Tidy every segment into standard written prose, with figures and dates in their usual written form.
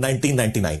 1999।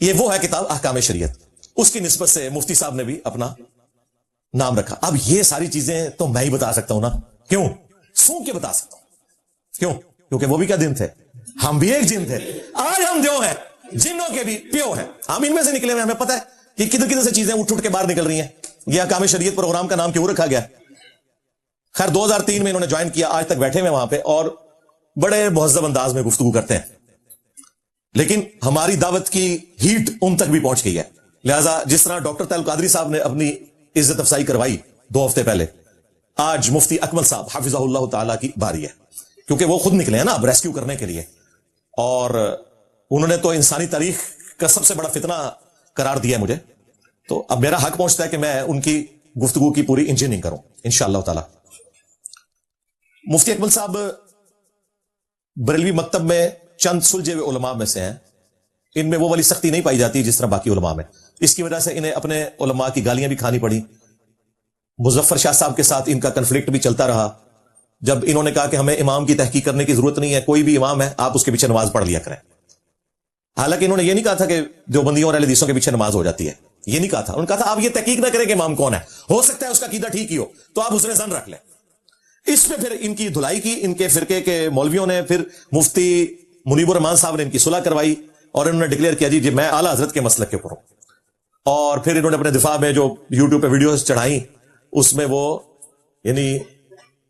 یہ وہ ہے کتاب احکام شریعت, اس کی نسبت سے مفتی صاحب نے بھی اپنا نام رکھا. اب یہ ساری چیزیں تو میں ہی بتا سکتا ہوں نا, کیوں سو کے بتا سکتا ہوں, کیوں کیونکہ وہ بھی کیا دن تھے, ہم بھی ایک جن تھے. آج ہم جو ہیں جنوں کے بھی پیو ہیں, ہم ان میں سے نکلے ہوئے, ہمیں پتہ ہے کہ کدھر کدھر سے چیزیں اٹھ کے باہر نکل رہی ہیں. یہ احکام شریعت پروگرام کا نام کیوں رکھا گیا؟ خیر 2003 میں انہوں نے جوائن کیا, آج تک بیٹھے ہوئے وہاں پہ اور بڑے مہذب انداز میں گفتگو کرتے ہیں, لیکن ہماری دعوت کی ہیٹ ان تک بھی پہنچ گئی ہے. لہذا جس طرح ڈاکٹر طاہر القادری صاحب نے اپنی عزت افزائی کروائی 2 ہفتے پہلے, آج مفتی اکمل صاحب حافظہ اللہ تعالیٰ کی باری ہے, کیونکہ وہ خود نکلے ہیں نا اب ریسکیو کرنے کے لیے, اور انہوں نے تو انسانی تاریخ کا سب سے بڑا فتنہ قرار دیا ہے مجھے. تو اب میرا حق پہنچتا ہے کہ میں ان کی گفتگو کی پوری انجینئرنگ کروں انشاءاللہ تعالی. مفتی اکمل صاحب بریلوی مکتب میں چند سلجھے ہوئے علماء میں سے ہیں. ان میں وہ والی سختی نہیں پائی جاتی جس طرح باقی علماء میں. اس کی وجہ سے انہیں اپنے علماء کی گالیاں بھی کھانی پڑی. مظفر شاہ صاحب کے ساتھ ان کا کنفلکٹ بھی چلتا رہا, جب انہوں نے کہا کہ ہمیں امام کی تحقیق کرنے کی ضرورت نہیں ہے, کوئی بھی امام ہے آپ اس کے پیچھے نماز پڑھ لیا کریں. حالانکہ انہوں نے یہ نہیں کہا تھا کہ دیوبندیوں اور اہل حدیثوں کے پیچھے نماز ہو جاتی ہے, یہ نہیں کہا تھا. انہوں نے کہا تھا آپ یہ تحقیق نہ کریں کہ امام کون ہے, ہو سکتا ہے اس کا عقیدہ ٹھیک ہی ہو, تو آپ حسن ظن رکھ لیں. اس میں پھر ان کی دھلائی کی ان کے فرقے کے مولویوں نے. پھر مفتی منیب الرحمان صاحب نے ان کی صلح کروائی اور انہوں نے ڈکلیئر کیا جی میں اعلیٰ حضرت کے مسلک کے اوپر ہوں. اور پھر انہوں نے اپنے دفاع میں جو یوٹیوب پہ ویڈیوز چڑھائیں اس میں وہ یعنی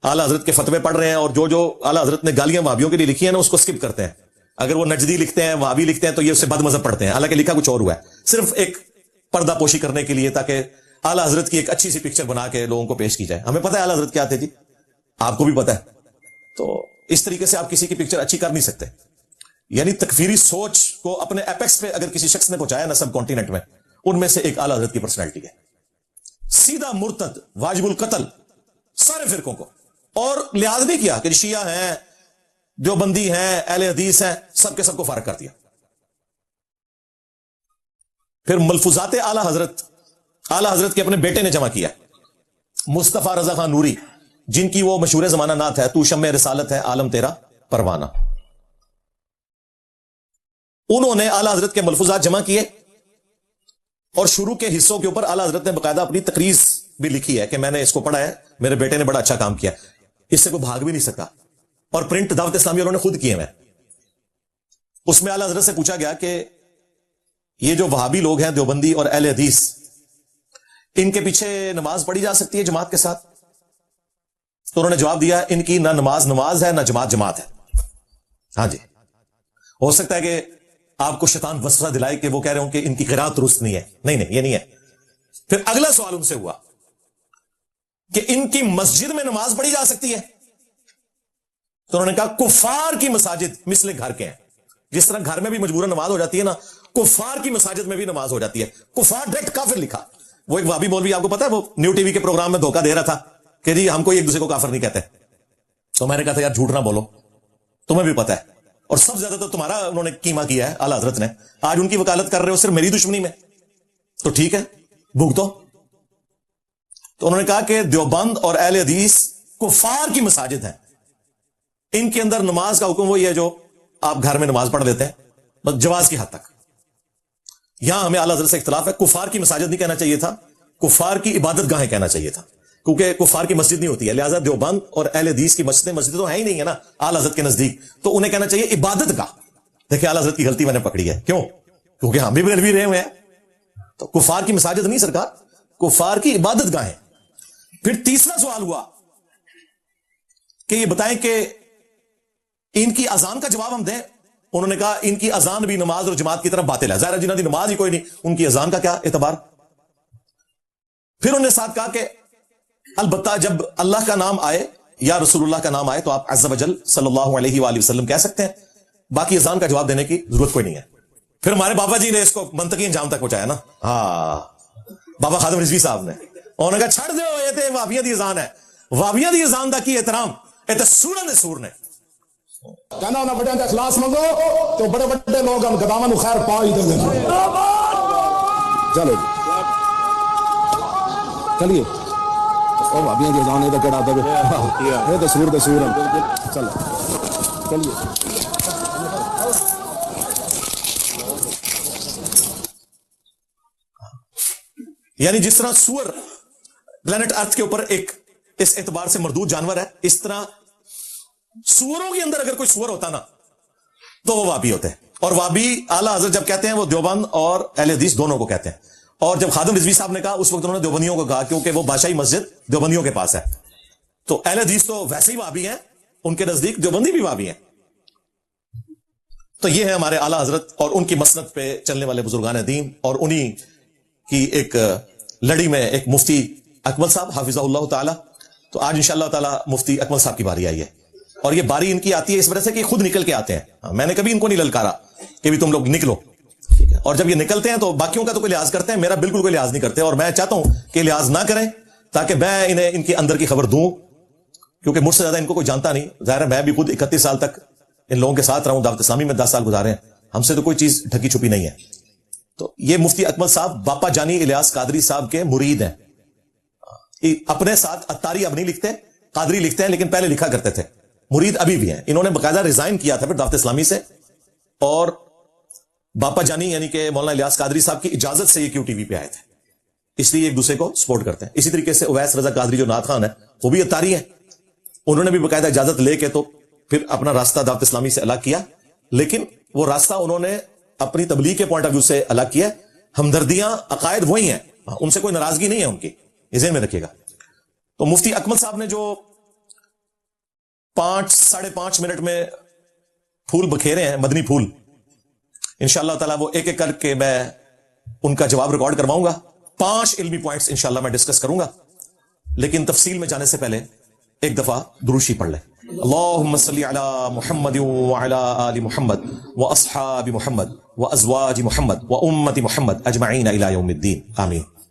اعلیٰ حضرت کے فتوے پڑھ رہے ہیں, اور جو اعلیٰ حضرت نے گالیاں وہابیوں کے لیے لکھی ہیں نا اس کو اسکپ کرتے ہیں. اگر وہ نجدی لکھتے ہیں وہابی لکھتے ہیں تو یہ اس سے بد مذہب پڑھتے ہیں, حالانکہ لکھا کچھ اور ہوا ہے, صرف ایک پردہ پوشی کرنے کے لیے تاکہ اعلیٰ حضرت کی ایک اچھی سی پکچر بنا کے لوگوں کو پیش کی جائے. ہمیں پتہ ہے اعلیٰ حضرت کیا تھے جی, آپ کو بھی پتہ ہے. تو اس طریقے سے آپ کسی کی پکچر اچھی کر نہیں سکتے. یعنی تکفیری سوچ کو اپنے ایپیکس پہ اگر کسی شخص نے پہنچایا نا سب کانٹیننٹ میں, ان میں سے ایک اعلیٰ حضرت کی پرسنالٹی ہے. سیدھا مرتد, واجب القتل سارے فرقوں کو, اور لحاظ نہیں کیا کہ شیعہ ہیں, دیوبندی ہیں, اہل حدیث ہیں, سب کے سب کو فارغ کر دیا. پھر ملفوظات اعلیٰ حضرت کے اپنے بیٹے نے جمع کیا, مصطفیٰ رضا خان نوری, جن کی وہ مشہور زمانہ نعت ہے تو شمع رسالت ہے عالم تیرا پروانہ. انہوں نے اعلیٰ حضرت کے ملفوظات جمع کیے, اور شروع کے حصوں کے اوپر اعلیٰ حضرت نے باقاعدہ اپنی تقریر بھی لکھی ہے کہ میں نے اس کو پڑھا ہے, میرے بیٹے نے بڑا اچھا کام کیا, اس سے کوئی بھاگ بھی نہیں سکا. اور پرنٹ دعوت اسلامی انہوں نے خود کیے ہیں. اس میں اعلیٰ حضرت سے پوچھا گیا کہ یہ جو وہابی لوگ ہیں دیوبندی اور اہل حدیث, ان کے پیچھے نماز پڑھی جا سکتی ہے جماعت کے ساتھ؟ تو انہوں نے جواب دیا ان کی نہ نماز ہے نہ جماعت ہے. ہاں جی, ہو سکتا ہے کہ آپ کو شیطان وسوسہ دلائے کہ وہ کہہ رہے ہوں کہ ان کی قرات درست نہیں ہے. نہیں یہ نہیں ہے. پھر اگلا سوال ان سے ہوا کہ ان کی مسجد میں نماز پڑھی جا سکتی ہے؟ تو انہوں نے کہا کفار کی مساجد مثل گھر کے ہیں. جس طرح گھر میں بھی مجبوراً نماز ہو جاتی ہے نا, کفار کی مساجد میں بھی نماز ہو جاتی ہے. کفار ڈائریکٹ کافر لکھا. وہ ایک وہابی مولوی آپ کو پتا ہے وہ نیو ٹی وی کے پروگرام میں دھوکہ دے رہا تھا کہ جی ہم کو ایک دوسرے کو کافر نہیں کہتے. تو میں نے کہا تھا یار جھوٹ نہ بولو, تمہیں بھی پتا ہے, اور سب سے زیادہ تو تمہارا انہوں نے قیمہ کیا ہے اعلیٰ حضرت نے. آج ان کی وکالت کر رہے ہو صرف میری دشمنی میں, تو ٹھیک ہے بھگتو. تو انہوں نے کہا کہ دیوبند اور اہل حدیث کفار کی مساجد ہیں, ان کے اندر نماز کا حکم وہی ہے جو آپ گھر میں نماز پڑھ لیتے ہیں, بس جواز کی حد تک. یہاں ہمیں اعلیٰ حضرت سے اختلاف ہے. کفار کی مساجد نہیں کہنا چاہیے تھا, کفار کی عبادت گاہیں کہنا چاہیے تھا, کیونکہ کفار کی مسجد نہیں ہوتی ہے. لہٰذا دیوبند اور اہل حدیث کی مسجد تو ہے ہی نہیں ہے نا اعلیٰ حضرت کے نزدیک, تو انہیں کہنا چاہیے عبادت گاہ. دیکھیں اعلیٰ حضرت کی غلطی میں نے پکڑی ہے. کیوں؟ کیونکہ ہم بھی بریلوی رہے ہوئے ہیں. تو کفار کی مساجد نہیں سرکار, کفار کی عبادت گاہیں. پھر تیسرا سوال ہوا کہ یہ بتائیں کہ ان کی اذان کا جواب ہم دیں. انہوں نے کہا ان کی اذان بھی نماز اور جماعت کی طرف باطل ہے. ظاہر جنہوں کی نماز ہی کوئی نہیں, ان کی اذان کا کیا اعتبار. پھر انہوں نے ساتھ کہا کہ البتہ جب اللہ کا نام آئے یا رسول اللہ کا نام آئے تو آپ عز و جل صلی اللہ علیہ وآلہ وسلم کہہ سکتے ہیں, باقی اذان کا جواب دینے کی ضرورت کوئی نہیں ہے. پھر ہمارے بابا جی نے اس کو منطقی انجام تک پہنچایا نا, ہاں بابا خادم رضوی صاحب نے. انہوں نے کہا چھڑ دو یہ تے وہابیاں دی اذان ہے, وہابیاں دی اذان دا کی احترام اے تے سورہ نے سور نے کہنا انہاں بڑے اخلاص منگو تو بڑے بڑے لوگ ہم گداواں نو خیر پا ہی دیں. چلو چلیے او بھابیاں دی اذان دا کیڑا دے اے تے سور دے سور ہیں. چلو چلیے یعنی جس طرح سور پلانٹ ارتھ کے اوپر ایک اس اعتبار سے مردود جانور ہے, اس طرح سوروں کے اندر اگر کوئی سور ہوتا نا تو وہ وابی ہوتے ہیں. اور وابی اعلیٰ حضرت جب کہتے ہیں وہ دیوبند اور اہل حدیث دونوں کو کہتے ہیں. اور جب خادم رضوی صاحب نے کہا اس وقت انہوں نے دیوبندیوں کو کہا, کیونکہ وہ بادشاہی مسجد دیوبندیوں کے پاس ہے. تو اہل حدیث تو ویسے ہی وابی ہیں, ان کے نزدیک دیوبندی بھی وابی ہیں. تو یہ ہے ہمارے اعلیٰ حضرت اور ان کی مسند پہ چلنے والے بزرگان دین, اور انہی کی ایک لڑی میں ایک مفتی اکمل صاحب حافظہ اللہ تعالی. تو آج انشاءاللہ تعالی مفتی اکمل صاحب کی باری آئی ہے, اور یہ باری ان کی آتی ہے اس وجہ سے کہ خود نکل کے آتے ہیں. میں نے کبھی ان کو نہیں للکارا کہ بھی تم لوگ نکلو, اور جب یہ نکلتے ہیں تو باقیوں کا تو کوئی لحاظ کرتے ہیں, میرا بالکل کوئی لحاظ نہیں کرتے, اور میں چاہتا ہوں کہ لحاظ نہ کریں تاکہ میں انہیں ان کے اندر کی خبر دوں, کیونکہ مجھ سے زیادہ ان کو کوئی جانتا نہیں. ظاہر ہے میں بھی خود 31 سال تک ان لوگوں کے ساتھ رہا ہوں, دعوت اسلامی میں 10 سال گزارے ہیں, ہم سے تو کوئی چیز ڈھکی چھپی نہیں ہے. تو یہ مفتی اکمل صاحب باپا جانی الیاس قادری صاحب کے مرید ہیں. اپنے ساتھ اتاری اب نہیں لکھتے, قادری لکھتے ہیں, لیکن پہلے لکھا کرتے تھے. مرید ابھی بھی ہیں. انہوں نے باقاعدہ ریزائن کیا تھا پھر دعوت اسلامی سے, اور باپا جانی یعنی کہ مولانا الیاس قادری صاحب کی اجازت سے یہ کیو ٹی وی پہ آئے تھے, اس لیے ایک دوسرے کو سپورٹ کرتے ہیں. اسی طریقے سے اویس رضا قادری جو نعت خان ہے وہ بھی اتاری ہیں, انہوں نے بھی باقاعدہ اجازت لے کے تو پھر اپنا راستہ دعوت اسلامی سے الگ کیا, لیکن وہ راستہ انہوں نے اپنی تبلیغ کے پوائنٹ آف ویو سے الگ کیا. ہمدردیاں عقائد وہی ہیں, ان سے کوئی ناراضگی نہیں ہے ان کی, یہ ذہن میں رکھیے گا. تو مفتی اکمل صاحب نے جو 5-5.5 منٹ میں پھول بکھیرے ہیں, مدنی پھول, انشاءاللہ تعالیٰ وہ ایک ایک کر کے میں ان کا جواب ریکارڈ کرواؤں گا. 5 علمی پوائنٹس انشاءاللہ میں ڈسکس کروں گا, لیکن تفصیل میں جانے سے پہلے ایک دفعہ دروشی پڑھ لیں. اللہم صلی علی محمد وعلی آل محمد واصحاب محمد وازواج محمد وامت محمد اجمعین الی یوم الدین, آمین.